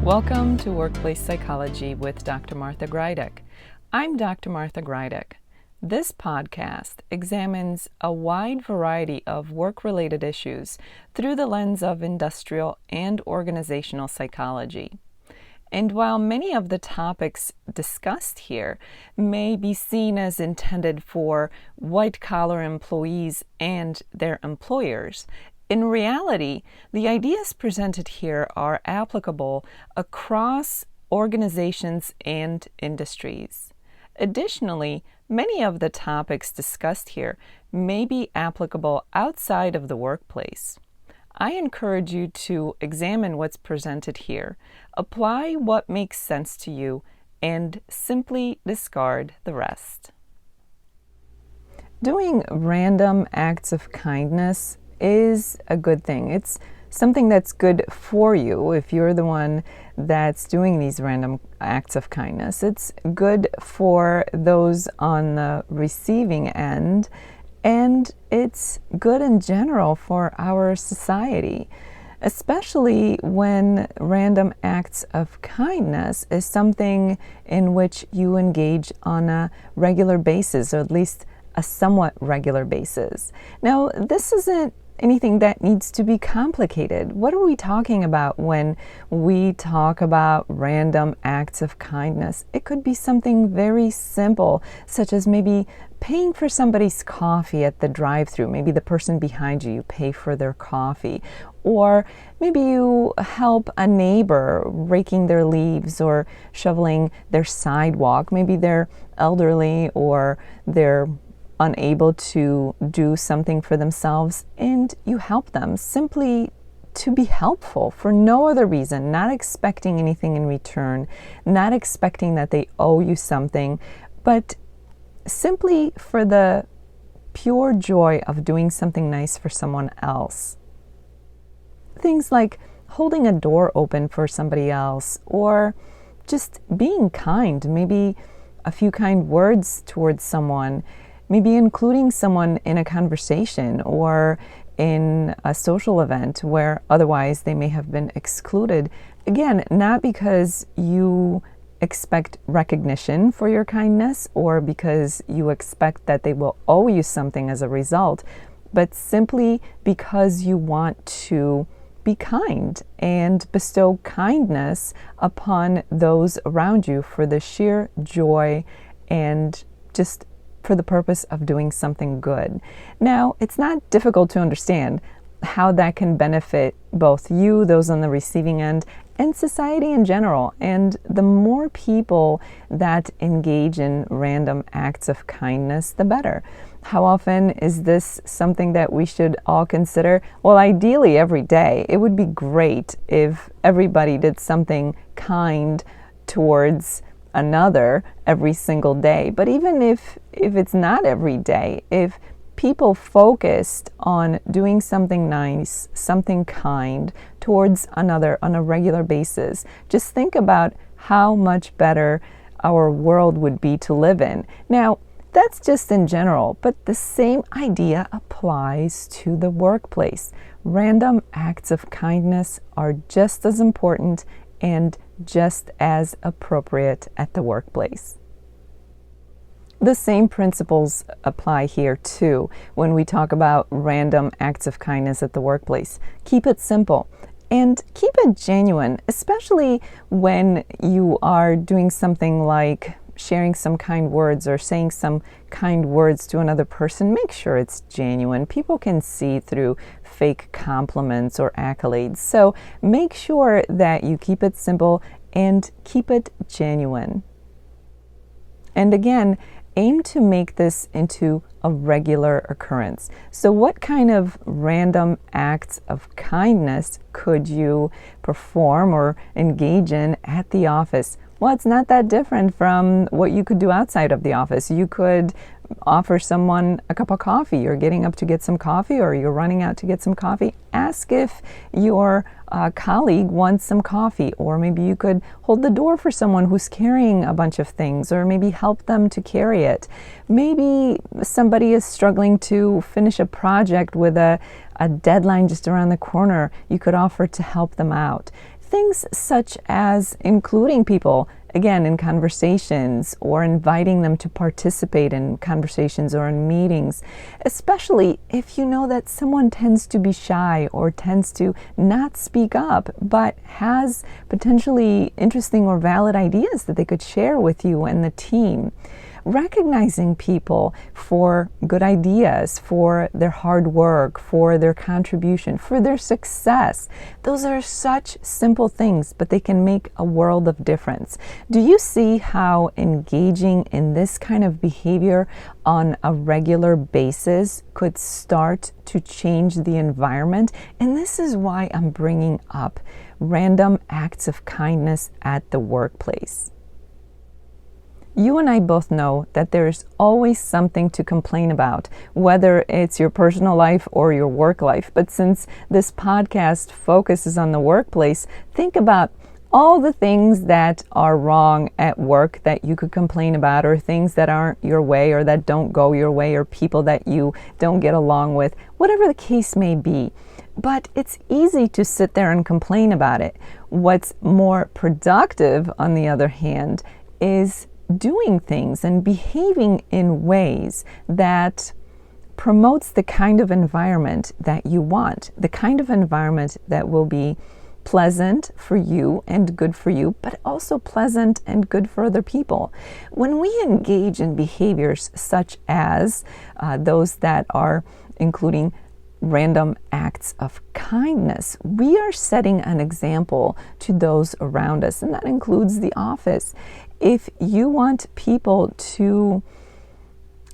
Welcome to Workplace Psychology with Dr. Martha Greidick. I'm Dr. Martha Greidick. This podcast examines a wide variety of work-related issues through the lens of industrial and organizational psychology. And while many of the topics discussed here may be seen as intended for white-collar employees and their employers, in reality, the ideas presented here are applicable across organizations and industries. Additionally, many of the topics discussed here may be applicable outside of the workplace. I encourage you to examine what's presented here, apply what makes sense to you, and simply discard the rest. Doing random acts of kindness is a good thing. It's something that's good for you if you're the one that's doing these random acts of kindness. It's good for those on the receiving end, and it's good in general for our society, especially when random acts of kindness is something in which you engage on a regular basis, or at least a somewhat regular basis. Now, this isn't anything that needs to be complicated. What are we talking about when we talk about random acts of kindness? It could be something very simple, such as maybe paying for somebody's coffee at the drive-thru. Maybe the person behind you, you pay for their coffee. Or maybe you help a neighbor raking their leaves or shoveling their sidewalk. Maybe they're elderly or they're unable to do something for themselves, and you help them simply to be helpful for no other reason, not expecting anything in return, not expecting that they owe you something, but simply for the pure joy of doing something nice for someone else. Things like holding a door open for somebody else, or just being kind, maybe a few kind words towards someone, maybe including someone in a conversation or in a social event where otherwise they may have been excluded. Again, not because you expect recognition for your kindness or because you expect that they will owe you something as a result, but simply because you want to be kind and bestow kindness upon those around you for the sheer joy and just for the purpose of doing something good. Now, it's not difficult to understand how that can benefit both you, those on the receiving end, and society in general. And the more people that engage in random acts of kindness, the better. How often is this something that we should all consider? Well, ideally every day. It would be great if everybody did something kind towards another every single day. But even if it's not every day, if people focused on doing something nice, something kind towards another on a regular basis, just think about how much better our world would be to live in. Now, that's just in general, but the same idea applies to the workplace. Random acts of kindness are just as important and just as appropriate at the workplace. The same principles apply here too when we talk about random acts of kindness at the workplace. Keep it simple and keep it genuine, especially when you are doing something like sharing some kind words or saying some kind words to another person. Make sure it's genuine. People can see through fake compliments or accolades. So make sure that you keep it simple and keep it genuine. And again, aim to make this into a regular occurrence. So what kind of random acts of kindness could you perform or engage in at the office? Well, it's not that different from what you could do outside of the office. You could offer someone a cup of coffee. You're getting up to get some coffee, or you're running out to get some coffee. Ask if your colleague wants some coffee, or maybe you could hold the door for someone who's carrying a bunch of things, or maybe help them to carry it. Maybe somebody is struggling to finish a project with a deadline just around the corner. You could offer to help them out. things such as including people, again, in conversations, or inviting them to participate in conversations or in meetings, especially if you know that someone tends to be shy or tends to not speak up, but has potentially interesting or valid ideas that they could share with you and the team. Recognizing people for good ideas, for their hard work, for their contribution, for their success. Those are such simple things, but they can make a world of difference. Do you see how engaging in this kind of behavior on a regular basis could start to change the environment? And this is why I'm bringing up random acts of kindness at the workplace. You and I both know that there's always something to complain about, whether it's your personal life or your work life. But since this podcast focuses on the workplace, think about all the things that are wrong at work that you could complain about, or things that aren't your way or that don't go your way, or people that you don't get along with, whatever the case may be. But it's easy to sit there and complain about it. What's more productive, on the other hand, is doing things and behaving in ways that promotes the kind of environment that you want, the kind of environment that will be pleasant for you and good for you, but also pleasant and good for other people. When we engage in behaviors such as those that are including random acts of kindness, we are setting an example to those around us, and that includes the office. If you want people to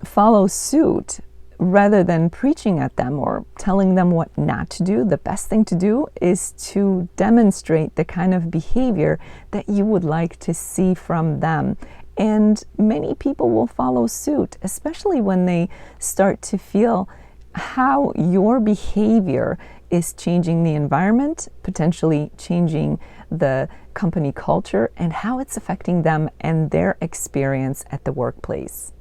follow suit rather than preaching at them or telling them what not to do, the best thing to do is to demonstrate the kind of behavior that you would like to see from them. And many people will follow suit, especially when they start to feel how your behavior is changing the environment, potentially changing the company culture, and how it's affecting them and their experience at the workplace.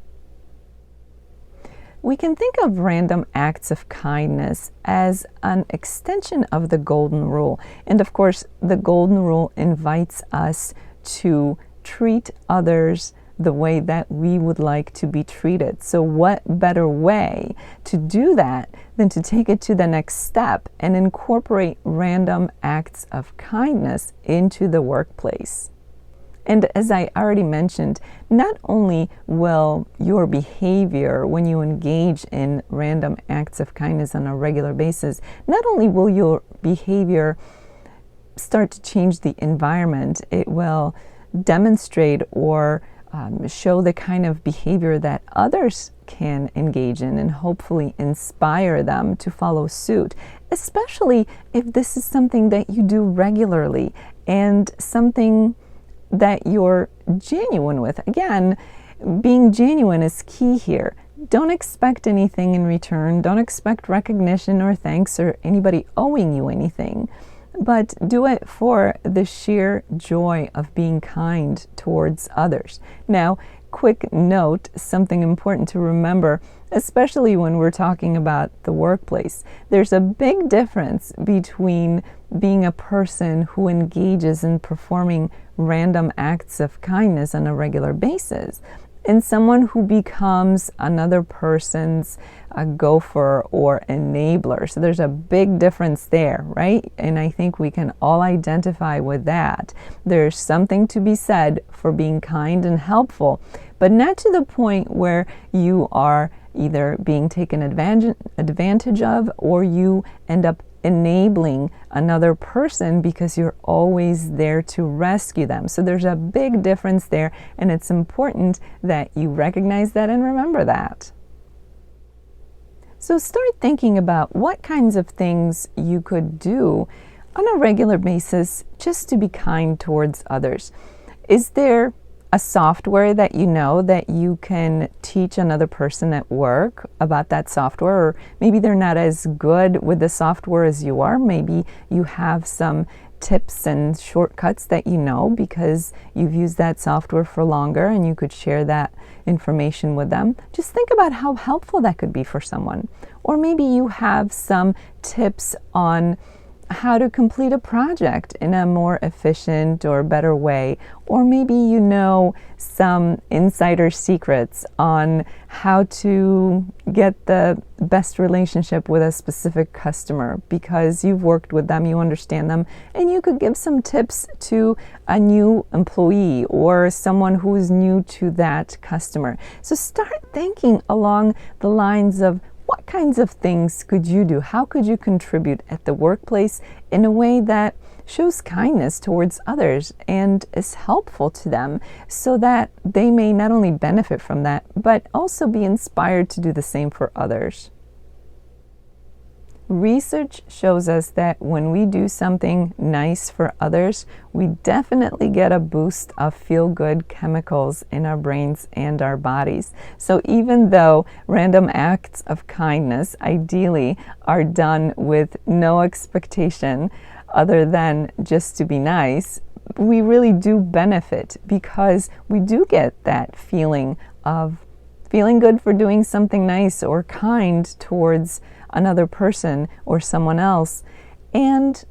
We can think of random acts of kindness as an extension of the Golden Rule. And of course, the Golden Rule invites us to treat others the way that we would like to be treated. So what better way to do that than to take it to the next step and incorporate random acts of kindness into the workplace? And as I already mentioned, not only will your behavior when you engage in random acts of kindness on a regular basis, not only will your behavior start to change the environment, it will demonstrate or show the kind of behavior that others can engage in and hopefully inspire them to follow suit, especially if this is something that you do regularly and something that you're genuine with. Again, being genuine is key here. Don't expect anything in return. Don't expect recognition or thanks or anybody owing you anything. But do it for the sheer joy of being kind towards others. Now, quick note, something important to remember, especially when we're talking about the workplace. There's a big difference between being a person who engages in performing random acts of kindness on a regular basis and someone who becomes another person's gopher or enabler. So there's a big difference there, right? And I think we can all identify with that. There's something to be said for being kind and helpful, but not to the point where you are either being taken advantage of or you end up enabling another person because you're always there to rescue them. So there's a big difference there, and it's important that you recognize that and remember that. So start thinking about what kinds of things you could do on a regular basis just to be kind towards others. Is there a software that you know that you can teach another person at work about that software? Or maybe they're not as good with the software as you are. Maybe you have some tips and shortcuts that you know because you've used that software for longer and you could share that information with them. Just think about how helpful that could be for someone. Or maybe you have some tips on how to complete a project in a more efficient or better way. Or maybe you know some insider secrets on how to get the best relationship with a specific customer because you've worked with them, you understand them, and you could give some tips to a new employee or someone who is new to that customer. So start thinking along the lines of, what kinds of things could you do? How could you contribute at the workplace in a way that shows kindness towards others and is helpful to them so that they may not only benefit from that, but also be inspired to do the same for others? Research shows us that when we do something nice for others, we definitely get a boost of feel-good chemicals in our brains and our bodies. So even though random acts of kindness ideally are done with no expectation other than just to be nice, we really do benefit because we do get that feeling of feeling good for doing something nice or kind towards another person or someone else. And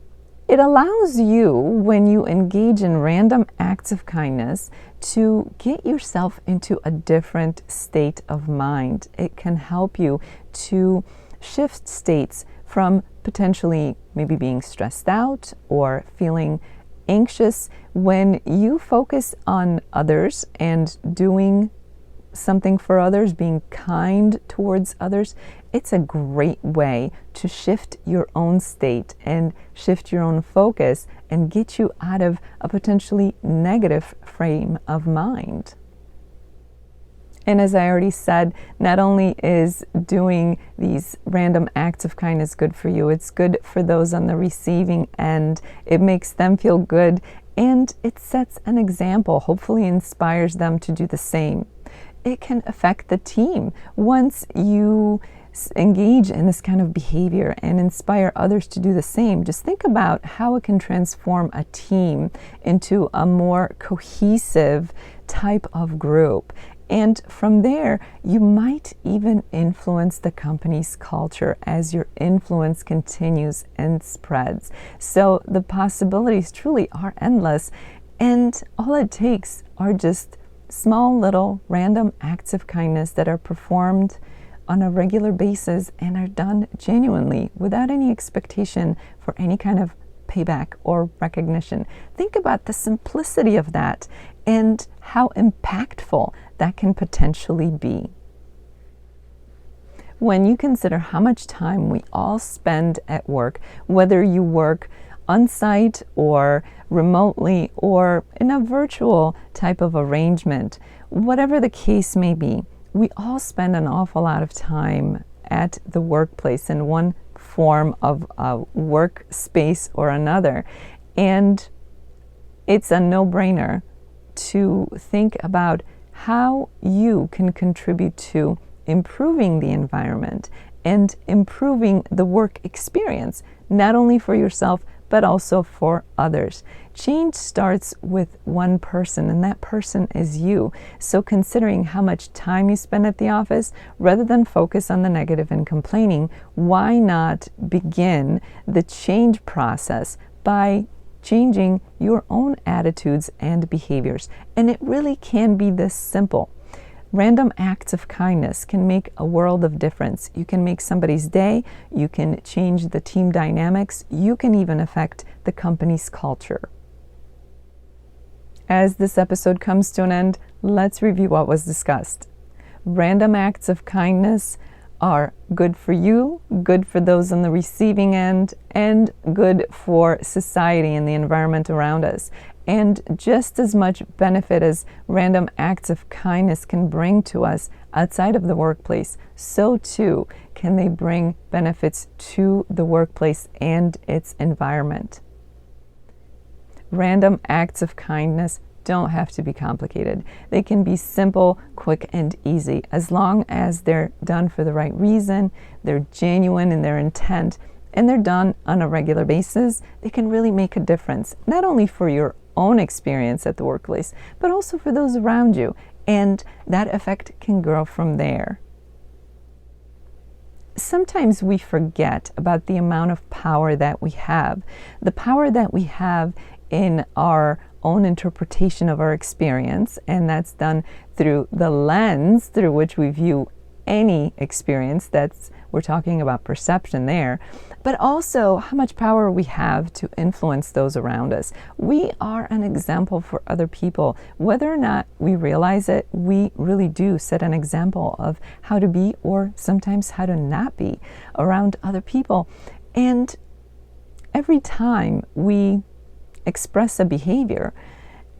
it allows you, when you engage in random acts of kindness, to get yourself into a different state of mind. It can help you to shift states from potentially maybe being stressed out or feeling anxious. When you focus on others and doing something for others, being kind towards others, it's a great way to shift your own state and shift your own focus and get you out of a potentially negative frame of mind. And as I already said, not only is doing these random acts of kindness good for you, it's good for those on the receiving end. It makes them feel good and it sets an example, hopefully inspires them to do the same. It can affect the team. Once you engage in this kind of behavior and inspire others to do the same, just think about how it can transform a team into a more cohesive type of group. And from there, you might even influence the company's culture as your influence continues and spreads. So the possibilities truly are endless, and all it takes are just small little random acts of kindness that are performed on a regular basis and are done genuinely without any expectation for any kind of payback or recognition. Think about the simplicity of that and how impactful that can potentially be. When you consider how much time we all spend at work, whether you work on-site or remotely or in a virtual type of arrangement, whatever the case may be, we all spend an awful lot of time at the workplace in one form of a workspace or another. And it's a no-brainer to think about how you can contribute to improving the environment and improving the work experience, not only for yourself, but also for others. Change starts with one person, and that person is you. So considering how much time you spend at the office, rather than focus on the negative and complaining, why not begin the change process by changing your own attitudes and behaviors? And it really can be this simple. Random acts of kindness can make a world of difference. You can make somebody's day, you can change the team dynamics, you can even affect the company's culture. As this episode comes to an end, let's review what was discussed. Random acts of kindness are good for you, good for those on the receiving end, and good for society and the environment around us. And just as much benefit as random acts of kindness can bring to us outside of the workplace, so too can they bring benefits to the workplace and its environment. Random acts of kindness don't have to be complicated. They can be simple, quick, and easy. As long as they're done for the right reason, they're genuine in their intent, and they're done on a regular basis, they can really make a difference, not only for your own experience at the workplace, but also for those around you. And that effect can grow from there. sometimes we forget about the amount of power that we have, the power that we have in our own interpretation of our experience, and that's done through the lens through which we view any experience. We're talking about perception there, but also how much power we have to influence those around us. We are an example for other people. Whether or not we realize it, we really do set an example of how to be, or sometimes how to not be, around other people. And every time we express a behavior,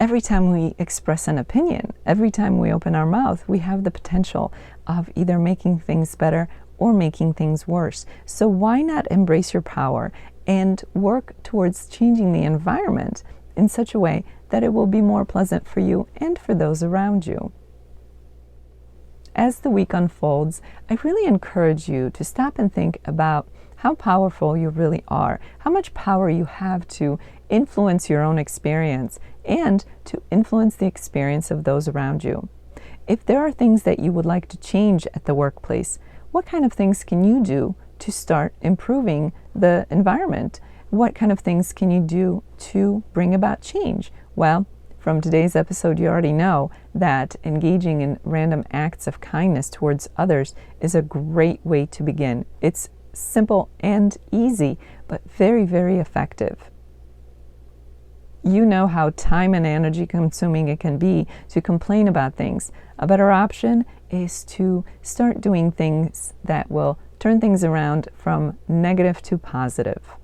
every time we express an opinion, every time we open our mouth, we have the potential of either making things better or making things worse. So why not embrace your power and work towards changing the environment in such a way that it will be more pleasant for you and for those around you? As the week unfolds, I really encourage you to stop and think about how powerful you really are, how much power you have to influence your own experience and to influence the experience of those around you. If there are things that you would like to change at the workplace, what kind of things can you do to start improving the environment? What kind of things can you do to bring about change? Well, from today's episode, you already know that engaging in random acts of kindness towards others is a great way to begin. It's simple and easy, but very, very effective. You know how time and energy consuming it can be to complain about things. A better option is to start doing things that will turn things around from negative to positive.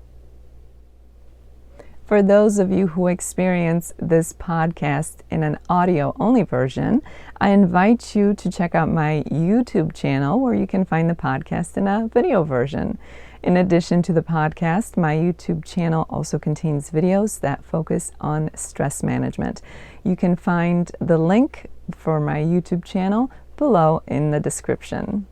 For those of you who experience this podcast in an audio-only version, I invite you to check out my YouTube channel where you can find the podcast in a video version. In addition to the podcast, my YouTube channel also contains videos that focus on stress management. You can find the link for my YouTube channel below in the description.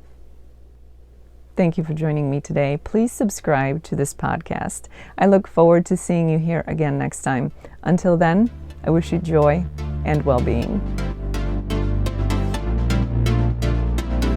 Thank you for joining me today. Please subscribe to this podcast. I look forward to seeing you here again next time. Until then, I wish you joy and well-being.